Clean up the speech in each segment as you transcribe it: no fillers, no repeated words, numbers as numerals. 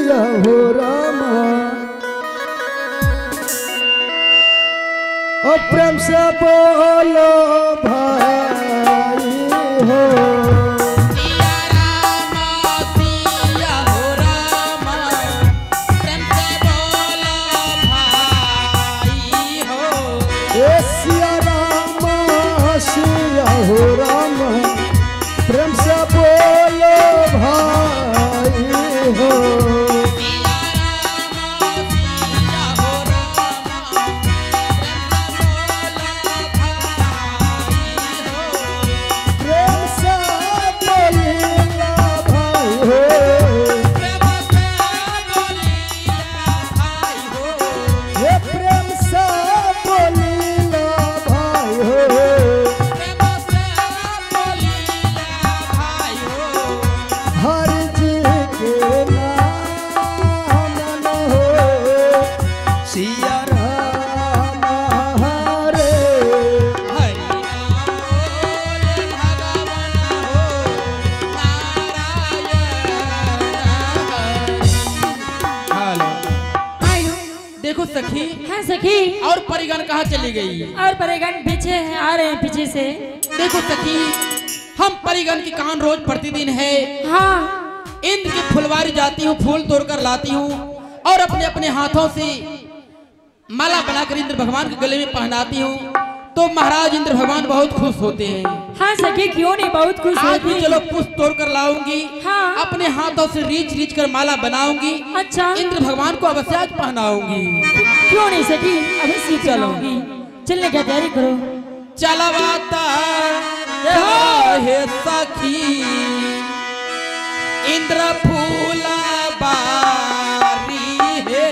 सिया हो रामा। और प्रेम से बोलो भाई हो। सिया रामा सिया हो रामा, प्रेम से बोलो भाई हो। ए सिया रामा सिया हो रामा, प्रेम से बोलो भाई हो। देखो सखी। हाँ सखी। और परिगण कहाँ चली गई? और परिगण पीछे आ रहे हैं, पीछे से। देखो सखी, हम परिगण की कान रोज प्रतिदिन है। हाँ। इंद्र की फुलवारी जाती हूँ, फूल तोड़कर लाती हूँ और अपने अपने हाथों से माला बनाकर इंद्र भगवान के गले में पहनाती हूँ, तो महाराज इंद्र भगवान बहुत खुश होते हैं। हाँ सखी, क्यों नहीं, बहुत खुश आज होती भी है। चलो पुष्प तोड़कर लाऊंगी। हाँ। अपने हाथों से रीच रीच कर माला बनाऊंगी। अच्छा। इंद्र भगवान को अवश्य आज पहनाऊंगी। क्यों नहीं सखी, अवश्य चलोगी। चलने की तैयारी करो। चलवाता है सखी इंद्र फूला बारी है।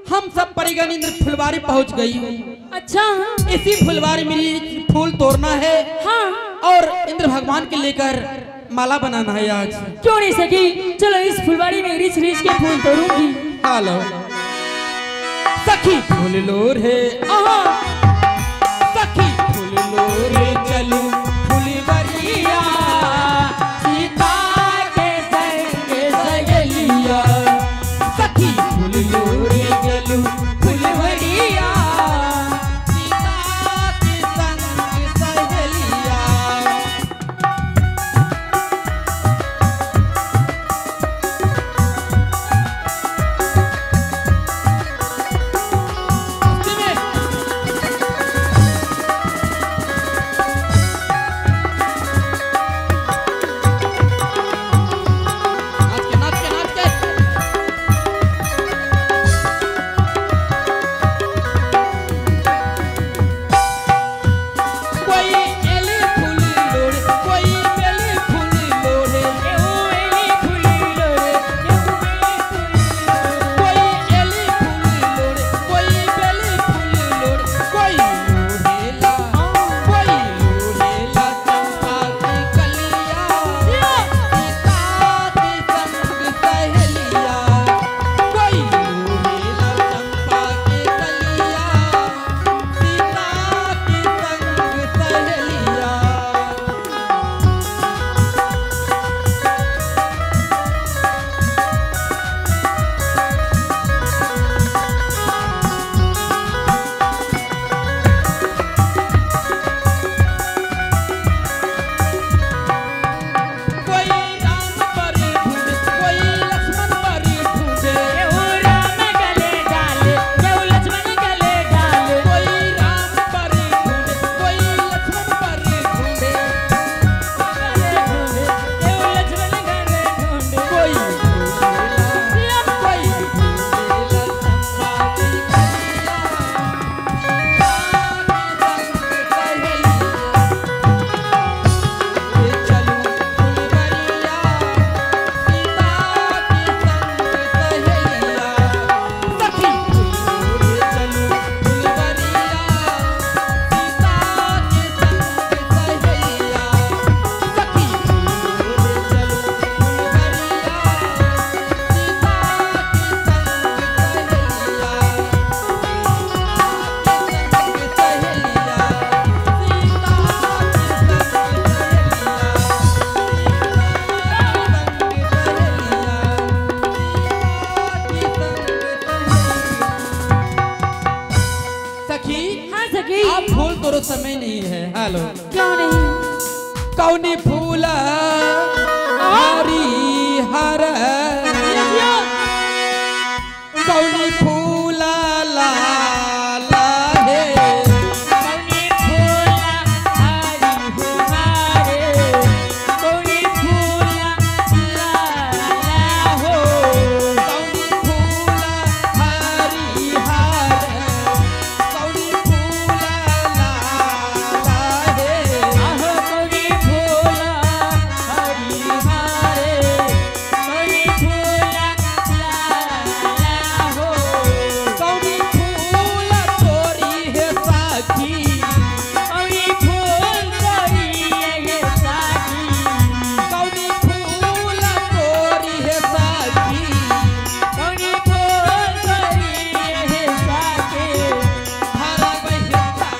हम सब परिगण इंद्र फुलवारी पहुंच गई हूँ। अच्छा। इसी फुलवारी में फूल तोड़ना है। हाँ। और इंद्र भगवान के लेकर माला बनाना है आज। क्यों नहीं सखी, चलो इस फुलवारी में रिच रिच के फूल तोड़ूंगी। हेलो सखी फूल लोर है, सखी फूल लोर है, चलू फुलवरिया सीता के संग सहेलिया। सखी फूल लोर है, चलू फुलवरिया सीता के संग सहेलिया। तोरो समय नहीं है। हेलो क्यों नहीं? कौनी फूल हरी हर कौनी फूल लाल है कौनी फूल हरी हरे कौनी फूल लाल हो कौनी फूल हरी हर कौनी फूल लाल है आहो कौनी फूल हरी हरे कौनी फूल लाल हो कौनी फूल तोरी है साखी कौनी फूल तोरी है साथी कौनी फूल तोरी है साखी कौनी फूल तोरी है साथी हर बहिता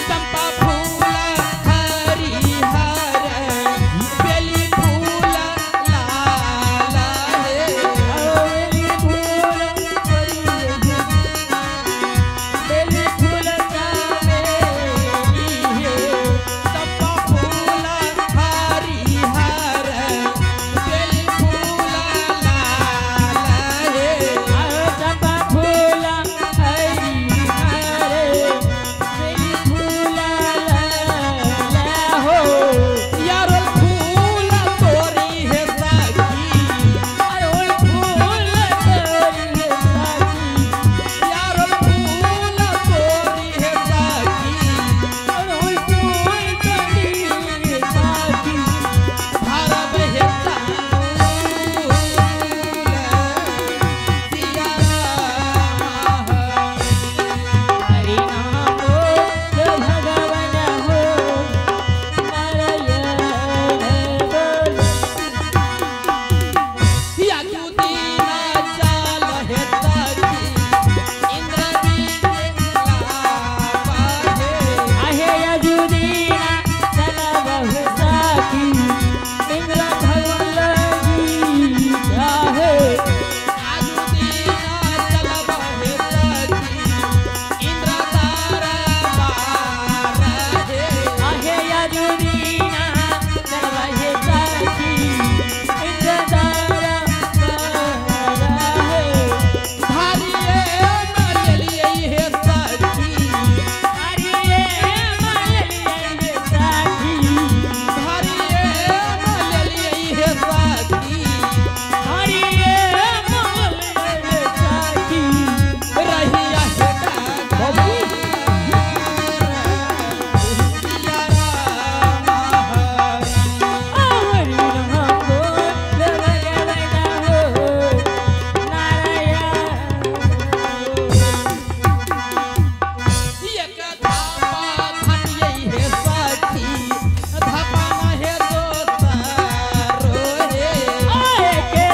चंपा फूल हरी हर बेली फूल लाल है चंपा फूल हरी हर बेली फूल लाल है यारो फूल तोरी है साखी यारो फूल तोरी है साखी हर बहिता सिया या क्यों दीना चाल है साखी इंद्रजीत लावा है आजू दीना चलब है साखी इंद्र तारा मार है धारिये मललिये है साखी धारिये मललिये है साखी रहिया है डागा सिया एक धापा खटिये है साखी धापा न है दोसरो है